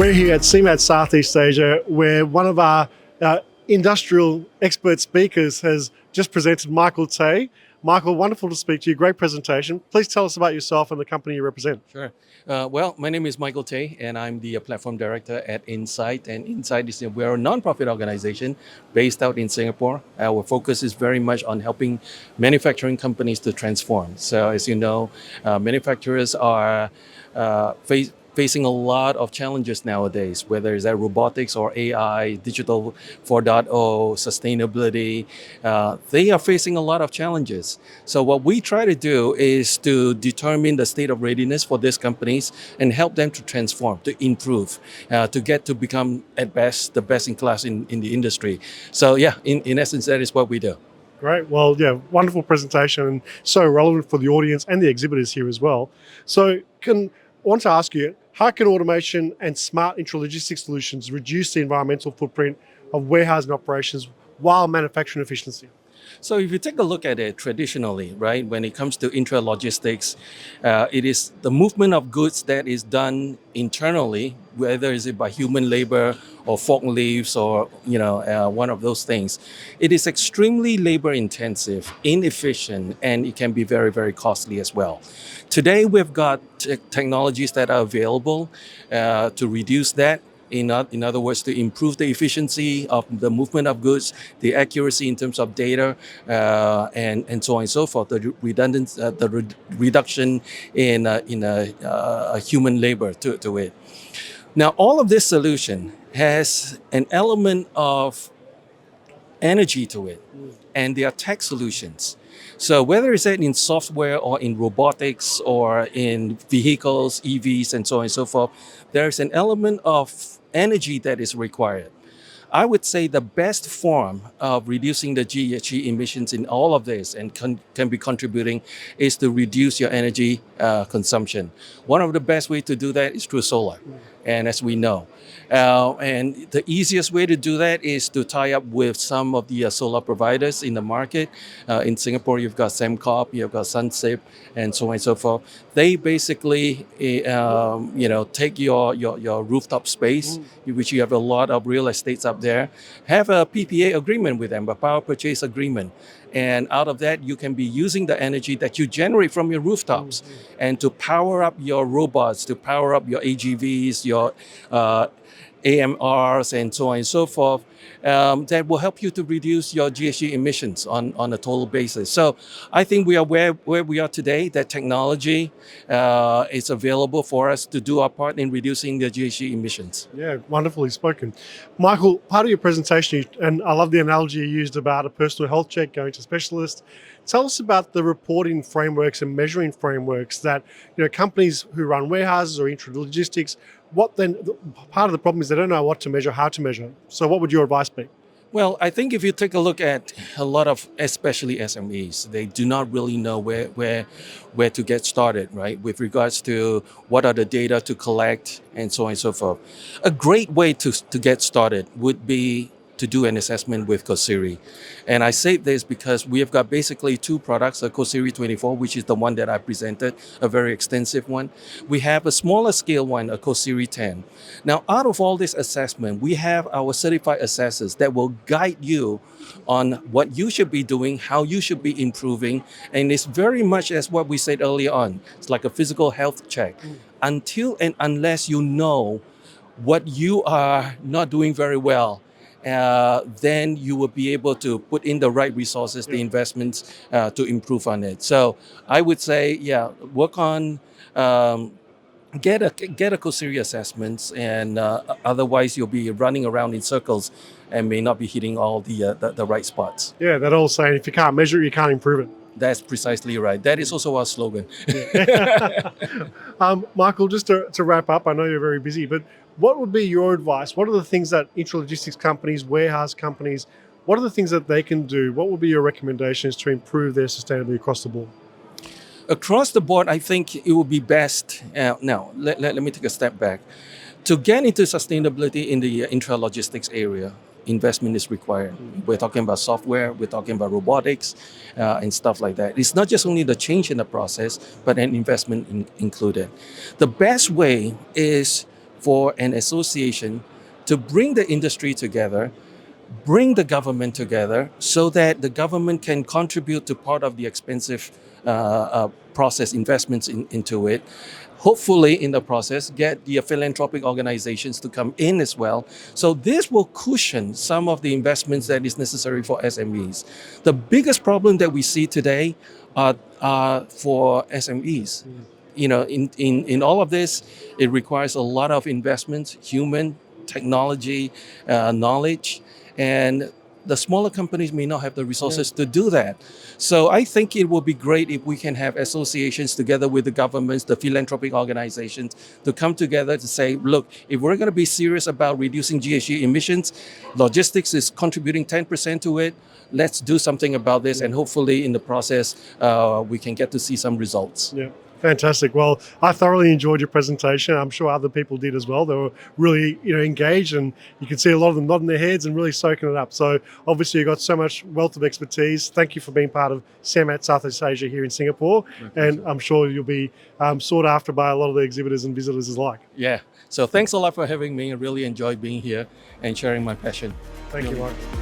We're here at CeMAT Southeast Asia, where one of our industrial expert speakers has just presented, Michael Tay. Michael, wonderful to speak to you. Great presentation. Please tell us about yourself and the company you represent. Sure. Well, my name is Michael Tay, and I'm the platform director at Insight. And Insight is we're a nonprofit organization based out in Singapore. Our focus is very much on helping manufacturing companies to transform. So, as you know, manufacturers are facing a lot of challenges nowadays, whether it's robotics or AI, digital 4.0, sustainability. They are facing a lot of challenges. So what we try to do is to determine the state of readiness for these companies and help them to transform, to improve, to get to become at best the best in class in the industry. So yeah, in essence, that is what we do. Great. Well, yeah, wonderful presentation and so relevant for the audience and the exhibitors here as well. So I want to ask you, how can automation and smart intralogistics solutions reduce the environmental footprint of warehousing operations while manufacturing efficiency? So if you take a look at it traditionally, right, when it comes to intralogistics, it is the movement of goods that is done internally, whether is it by human labor or forklifts or one of those things. It is extremely labor intensive, inefficient, and it can be very, very costly as well. Today we've got technologies that are available to reduce that. In other words, to improve the efficiency of the movement of goods, the accuracy in terms of data, and so on and so forth, the reduction in human labor to it. Now, all of this solution has an element of energy to it, and they are tech solutions. So whether it's in software or in robotics or in vehicles, EVs, and so on and so forth, there's an element of energy that is required. I would say the best form of reducing the GHG emissions in all of this and can be contributing is to reduce your energy consumption. One of the best ways to do that is through solar, and as we know. And the easiest way to do that is to tie up with some of the solar providers in the market. In Singapore, you've got Sembcorp, you've got Sunsip, and so on and so forth. They basically, take your rooftop space, which you have a lot of real estates up there, have a PPA agreement with them, a power purchase agreement. And out of that, you can be using the energy that you generate from your rooftops and to power up your robots, to power up your AGVs, your AMRs, and so on and so forth, that will help you to reduce your GHG emissions on a total basis. So I think we are where we are today, that technology is available for us to do our part in reducing the GHG emissions. Yeah, wonderfully spoken. Michael, part of your presentation, and I love the analogy you used about a personal health check, going to specialists. Tell us about the reporting frameworks and measuring frameworks that companies who run warehouses or intralogistics, part of the problem is they don't know what to measure, how to measure. So what would your advice be? Well, I think if you take a look at a lot of, especially SMEs, they do not really know where to get started, right? With regards to what are the data to collect and so on and so forth. A great way to get started would be to do an assessment with CoSiri. And I say this because we have got basically two products, a CoSiri 24, which is the one that I presented, a very extensive one. We have a smaller scale one, a CoSiri 10. Now, out of all this assessment, we have our certified assessors that will guide you on what you should be doing, how you should be improving. And it's very much as what we said earlier on. It's like a physical health check. Until and unless you know what you are not doing very well, then you will be able to put in the right resources, the investments to improve on it. So I would say, work on get a CoSiri assessments, and otherwise you'll be running around in circles and may not be hitting all the right spots. Yeah, that old saying, if you can't measure it, you can't improve it. That's precisely right. That is also our slogan. Michael, just to wrap up, I know you're very busy, but what would be your advice? What are the things that intralogistics companies, warehouse companies, what are the things that they can do? What would be your recommendations to improve their sustainability across the board? Across the board, I think it would be best. Now, let me take a step back. To get into sustainability in the intralogistics area, investment is required. We're talking about software, we're talking about robotics, and stuff like that. It's not just only the change in the process, but an investment included. The best way is for an association to bring the industry together, bring the government together so that the government can contribute to part of the expensive process investments into it. Hopefully, in the process, get the philanthropic organizations to come in as well. So this will cushion some of the investments that is necessary for SMEs. The biggest problem that we see today are for SMEs. You know, in all of this, it requires a lot of investment, human, technology, knowledge, and the smaller companies may not have the resources to do that. So I think it would be great if we can have associations together with the governments, the philanthropic organizations, to come together to say, look, if we're going to be serious about reducing GHG emissions, logistics is contributing 10% to it. Let's do something about this, and hopefully in the process, we can get to see some results. Yeah. Fantastic. Well, I thoroughly enjoyed your presentation. I'm sure other people did as well. They were really, engaged, and you can see a lot of them nodding their heads and really soaking it up. So obviously you've got so much wealth of expertise. Thank you for being part of CeMAT Southeast Asia here in Singapore. And I'm sure you'll be sought after by a lot of the exhibitors and visitors alike. Yeah. So thanks a lot for having me. I really enjoyed being here and sharing my passion. Thank you, Mike.